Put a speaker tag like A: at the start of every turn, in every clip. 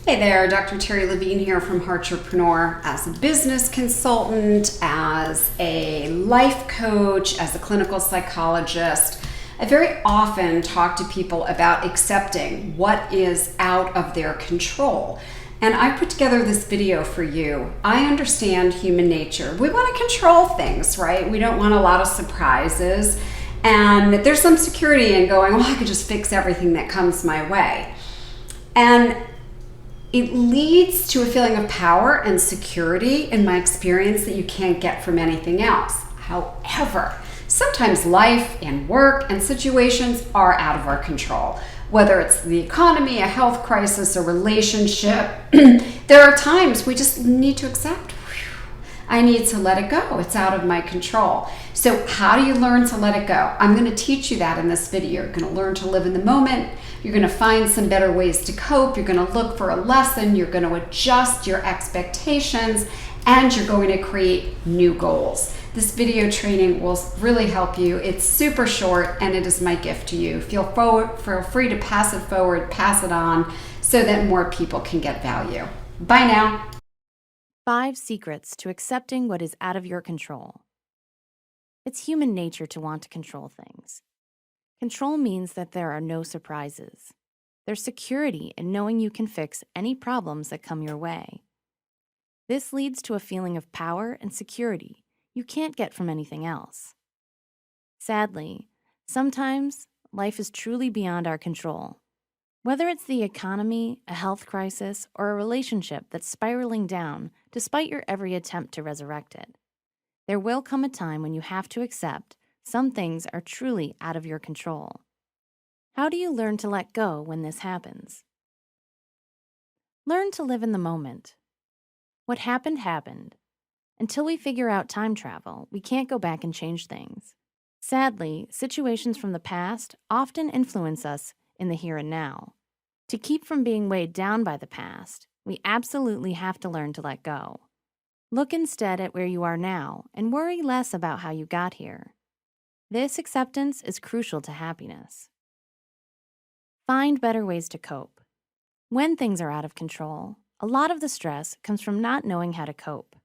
A: Hey there, Dr. Terry Levine here from Heartrepreneur. As a business consultant, as a life coach, as a clinical psychologist, I very often talk to people about accepting what is out of their control. And I put together this video for you. I understand human nature. We want to control things, right? We don't want a lot of surprises. And there's some security in going, well, I could just fix everything that comes my way. And it leads to a feeling of power and security, in my experience, that you can't get from anything else. However, sometimes life and work and situations are out of our control. Whether it's the economy, a health crisis, a relationship, there are times we just need to accept, I need to let it go. It's out of my control. So how do you learn to let it go? I'm going to teach you that in this video. You're going to learn to live in the moment. You're going to find some better ways to cope. You're going to look for a lesson. You're going to adjust your expectations, and you're going to create new goals. This video training will really help you. It's super short, and it is my gift to you. Feel free to pass it forward, pass it on, so that more people can get value. Bye now.
B: 5 secrets to accepting what is out of your control. It's human nature to want to control things. Control means that there are no surprises. There's security in knowing you can fix any problems that come your way. This leads to a feeling of power and security you can't get from anything else. Sadly, sometimes life is truly beyond our control. Whether it's the economy, a health crisis, or a relationship that's spiraling down despite your every attempt to resurrect it, there will come a time when you have to accept some things are truly out of your control. How do you learn to let go when this happens? Learn to live in the moment. What happened, happened. Until we figure out time travel, we can't go back and change things. Sadly, situations from the past often influence us in the here and now. To keep from being weighed down by the past, we absolutely have to learn to let go. Look instead at where you are now and worry less about how you got here. This acceptance is crucial to happiness. Find better ways to cope. When things are out of control, a lot of the stress comes from not knowing how to cope.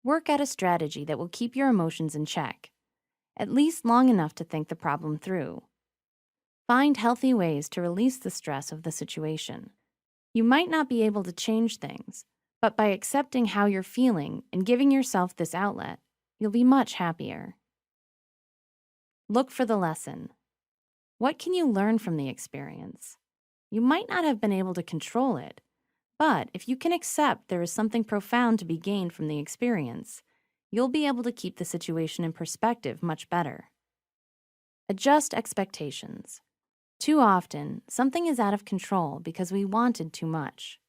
B: Work out a strategy that will keep your emotions in check, at least long enough to think the problem through. Find healthy ways to release the stress of the situation. You might not be able to change things, but by accepting how you're feeling and giving yourself this outlet, you'll be much happier. Look for the lesson. What can you learn from the experience? You might not have been able to control it, but if you can accept there is something profound to be gained from the experience, you'll be able to keep the situation in perspective much better. Adjust expectations. Too often, something is out of control because we wanted too much.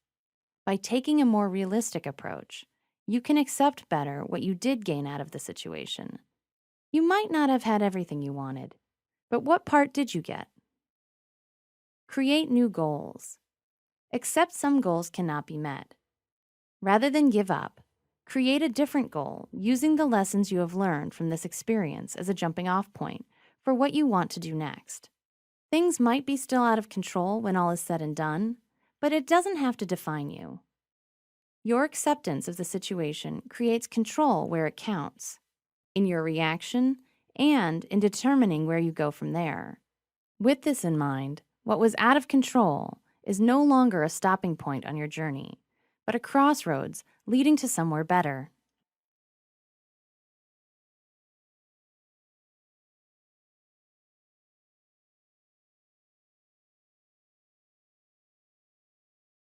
B: By taking a more realistic approach, you can accept better what you did gain out of the situation. You might not have had everything you wanted, but what part did you get? Create new goals. Accept some goals cannot be met. Rather than give up, create a different goal using the lessons you have learned from this experience as a jumping-off point for what you want to do next. Things might be still out of control when all is said and done, but it doesn't have to define you. Your acceptance of the situation creates control where it counts, in your reaction and in determining where you go from there. With this in mind, what was out of control is no longer a stopping point on your journey, but a crossroads leading to somewhere better.